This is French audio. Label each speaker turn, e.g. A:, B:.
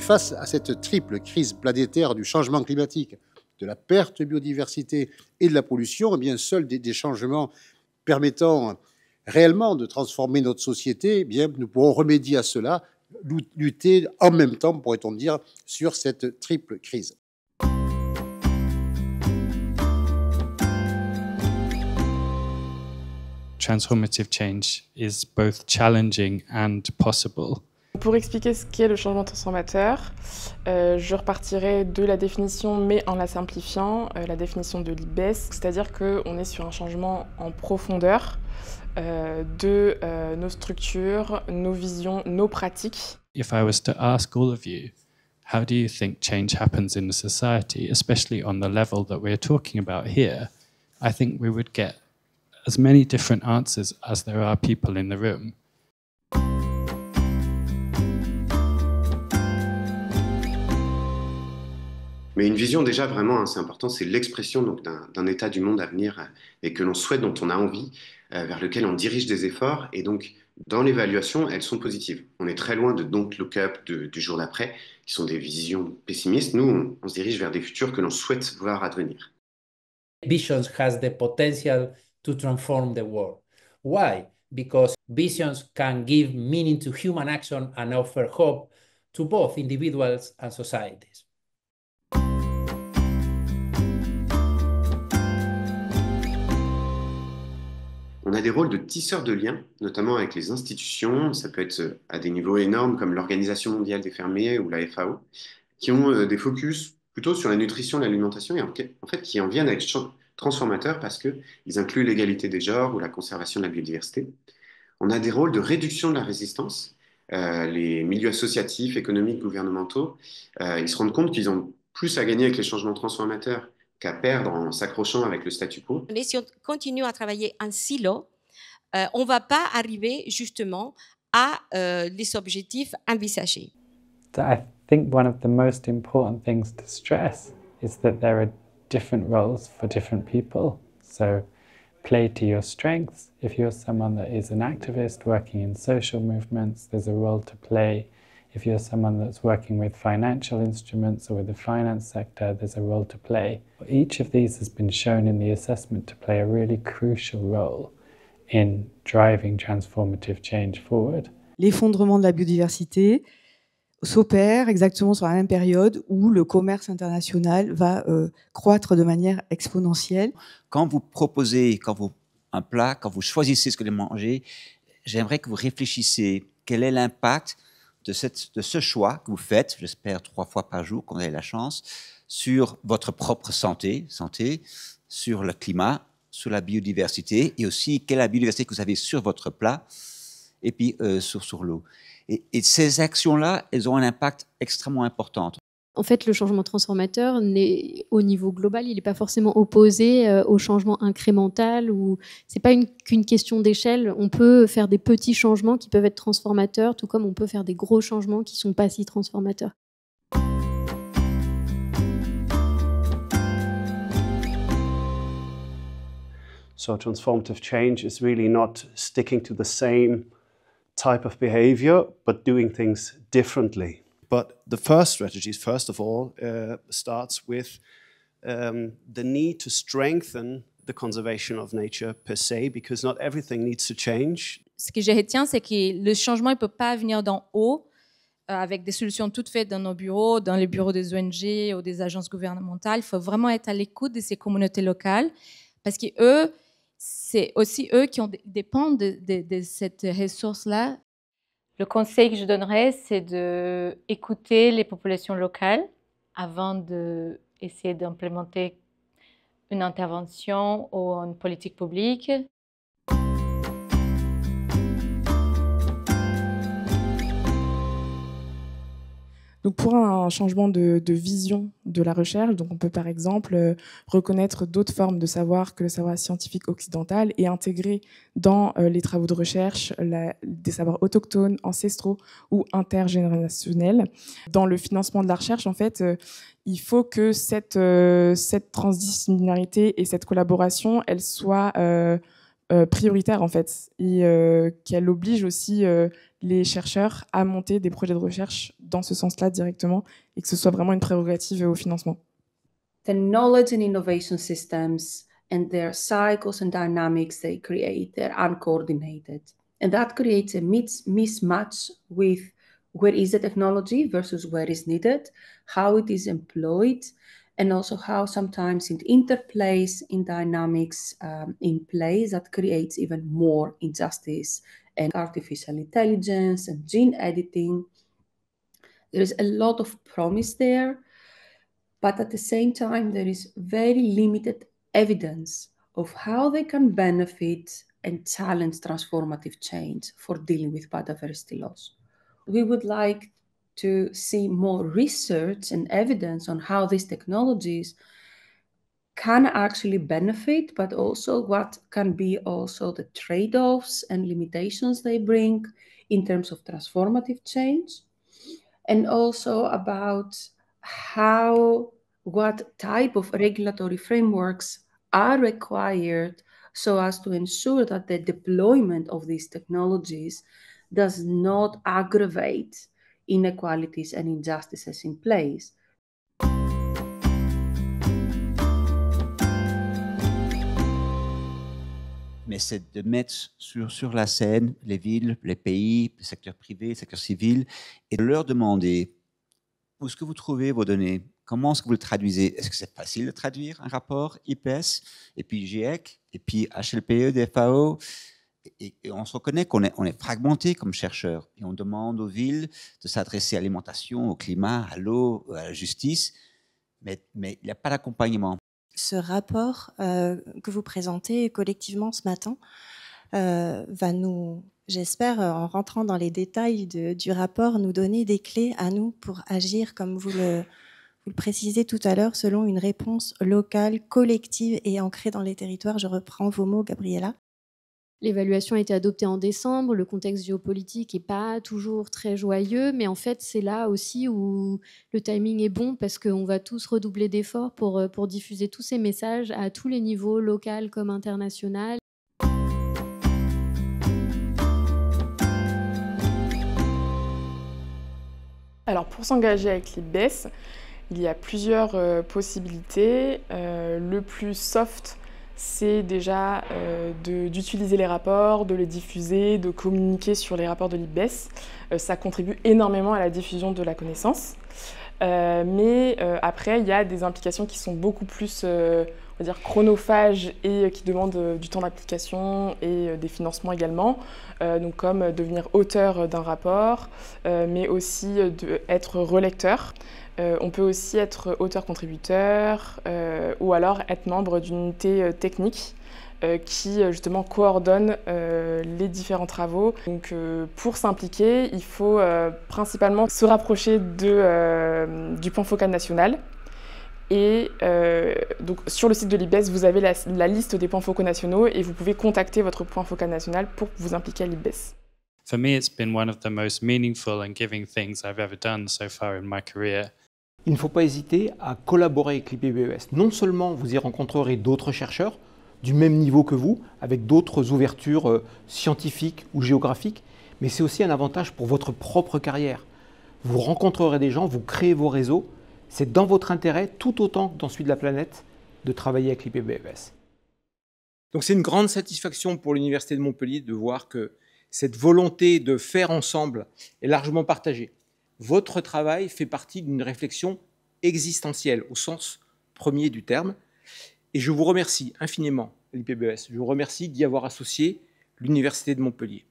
A: face à cette triple crise planétaire du changement climatique, de la perte de biodiversité et de la pollution, eh bien, seuls des changements permettant réellement de transformer notre société, eh bien, nous pourrons remédier à cela, lutter en même temps, pourrait-on dire, sur cette triple crise.
B: Transformative change is both challenging and possible.
C: Pour expliquer ce qu'est le changement transformateur, je repartirai de la définition, mais en la simplifiant, la définition de l'IBES, c'est-à-dire qu'on est sur un changement en profondeur de nos structures, nos visions, nos pratiques.
B: If I was to ask all of you, how do you think change happens in a society, especially on the level that we're talking about here, I think we would get as many different answers as there are people in the room.
D: Mais une vision déjà vraiment, c'est important, c'est l'expression donc d'un état du monde à venir et que l'on souhaite, dont on a envie, vers lequel on dirige des efforts. Et donc, dans l'évaluation, elles sont positives. On est très loin de Don't Look Up du jour d'après, qui sont des visions pessimistes. Nous, on se dirige vers des futurs que l'on souhaite voir advenir.
E: Visions has the potential to transform the world. Why? Because visions can give meaning to human action and offer hope to both individuals and societies.
D: On a des rôles de tisseurs de liens, notamment avec les institutions, ça peut être à des niveaux énormes comme l'Organisation mondiale des fermiers ou la FAO, qui ont des focus plutôt sur la nutrition et l'alimentation et en fait qui en viennent à être transformateurs parce qu'ils incluent l'égalité des genres ou la conservation de la biodiversité. On a des rôles de réduction de la résistance. Les milieux associatifs, économiques, gouvernementaux, ils se rendent compte qu'ils ont plus à gagner avec les changements transformateurs qu'à perdre en s'accrochant avec le statu quo.
F: Mais si on continue à travailler en silo, on ne va pas arriver justement à les objectifs envisagés.
G: I think one of the most important things to stress is that there are different roles for different people. So play to your strengths. If you're someone that is an activist working in social movements, there's a role to play. If you're someone that's working with financial instruments or with the finance sector, there's a role to play. Each of these has been shown in the assessment to play a really crucial role in driving transformative change forward.
H: L'effondrement de la biodiversité s'opère exactement sur la même période où le commerce international va croître de manière exponentielle.
I: Quand vous proposez un plat, quand vous choisissez ce que vous allez manger, j'aimerais que vous réfléchissiez quel est l'impact de ce choix que vous faites, j'espère 3 fois par jour, qu'on ait la chance, sur votre propre santé, sur le climat, sur la biodiversité, et aussi quelle est la biodiversité que vous avez sur votre plat, et puis sur l'eau. Et ces actions-là, elles ont un impact extrêmement important.
J: En fait, le changement transformateur, au niveau global, il n'est pas forcément opposé au changement incrémental. Ce n'est pas qu'une question d'échelle. On peut faire des petits changements qui peuvent être transformateurs, tout comme on peut faire des gros changements qui ne sont pas si transformateurs.
K: So transformative change is really not sticking to the same type of behavior, but doing things differently. But the first strategy, first of all, starts with the need to strengthen the conservation of nature per se, because not everything needs to change.
L: Ce que je retiens, c'est que le changement ne peut pas venir d'en haut, avec des solutions toutes faites dans nos bureaux, dans les bureaux des ONG ou des agences gouvernementales. Il faut vraiment être à l'écoute de ces communautés locales, parce que eux, c'est aussi eux qui dépendent de cette ressource-là.
M: Le conseil que je donnerais, c'est d'écouter les populations locales avant d'essayer d'implémenter une intervention ou une politique publique.
C: Donc pour un changement de vision de la recherche, donc on peut par exemple reconnaître d'autres formes de savoir que le savoir scientifique occidental et intégrer dans les travaux de recherche des savoirs autochtones, ancestraux ou intergénérationnels. Dans le financement de la recherche, en fait, il faut que cette transdisciplinarité et cette collaboration, elle soit prioritaire en fait, et qu'elle oblige aussi les chercheurs à monter des projets de recherche dans ce sens-là directement, et que ce soit vraiment une prérogative au financement.
N: The knowledge and innovation systems and their cycles and dynamics they create, they're uncoordinated. And that creates a mismatch with where is the technology versus where is needed, how it is employed, and also how sometimes it interplays in dynamics in place that creates even more injustice. And artificial intelligence and gene editing, there is a lot of promise there, but at the same time, there is very limited evidence of how they can benefit and challenge transformative change for dealing with biodiversity loss. We would like to see more research and evidence on how these technologies can actually benefit, but also what can be also the trade-offs and limitations they bring in terms of transformative change, and also about what type of regulatory frameworks are required so as to ensure that the deployment of these technologies does not aggravate inequalities and injustices in place.
I: Mais c'est de mettre sur la scène les villes, les pays, le secteur privé, le secteur civil, et de leur demander où est-ce que vous trouvez vos données, comment est-ce que vous le traduisez. Est-ce que c'est facile de traduire un rapport IPBES, et puis GIEC, et puis HLPE, DFAO, et on se reconnaît qu'on est fragmenté comme chercheurs, et on demande aux villes de s'adresser à l'alimentation, au climat, à l'eau, à la justice, mais il n'y a pas d'accompagnement.
O: Ce rapport que vous présentez collectivement ce matin va nous, j'espère, en rentrant dans les détails du rapport, nous donner des clés à nous pour agir, comme vous le précisez tout à l'heure, selon une réponse locale, collective et ancrée dans les territoires. Je reprends vos mots, Gabriela.
J: L'évaluation a été adoptée en décembre, le contexte géopolitique n'est pas toujours très joyeux, mais en fait c'est là aussi où le timing est bon parce qu'on va tous redoubler d'efforts pour diffuser tous ces messages à tous les niveaux, local comme international.
C: Alors pour s'engager avec l'IPBES, il y a plusieurs possibilités. Le plus soft, c'est déjà d'utiliser les rapports, de les diffuser, de communiquer sur les rapports de l'IPBES. Ça contribue énormément à la diffusion de la connaissance. Mais après, il y a des implications qui sont beaucoup plus on va dire, chronophages et qui demandent du temps d'application et des financements également. Donc comme devenir auteur d'un rapport, mais aussi être relecteur. On peut aussi être auteur-contributeur ou alors être membre d'une unité technique qui justement coordonne les différents travaux. Donc pour s'impliquer, il faut principalement se rapprocher du point focal national. Et donc sur le site de l'IPBES, vous avez la liste des points focaux nationaux et vous pouvez contacter votre point focal national pour vous impliquer à l'IPBES.
B: For me, it's been one of the most meaningful and giving things I've ever done so far in my career.
P: Il ne faut pas hésiter à collaborer avec l'IPBES. Non seulement vous y rencontrerez d'autres chercheurs du même niveau que vous, avec d'autres ouvertures scientifiques ou géographiques, mais c'est aussi un avantage pour votre propre carrière. Vous rencontrerez des gens, vous créez vos réseaux. C'est dans votre intérêt, tout autant que dans celui de la planète, de travailler avec l'IPBES. Donc c'est une grande satisfaction pour l'Université de Montpellier de voir que cette volonté de faire ensemble est largement partagée. Votre travail fait partie d'une réflexion existentielle au sens premier du terme. Et je vous remercie infiniment, l'IPBES. Je vous remercie d'y avoir associé l'Université de Montpellier.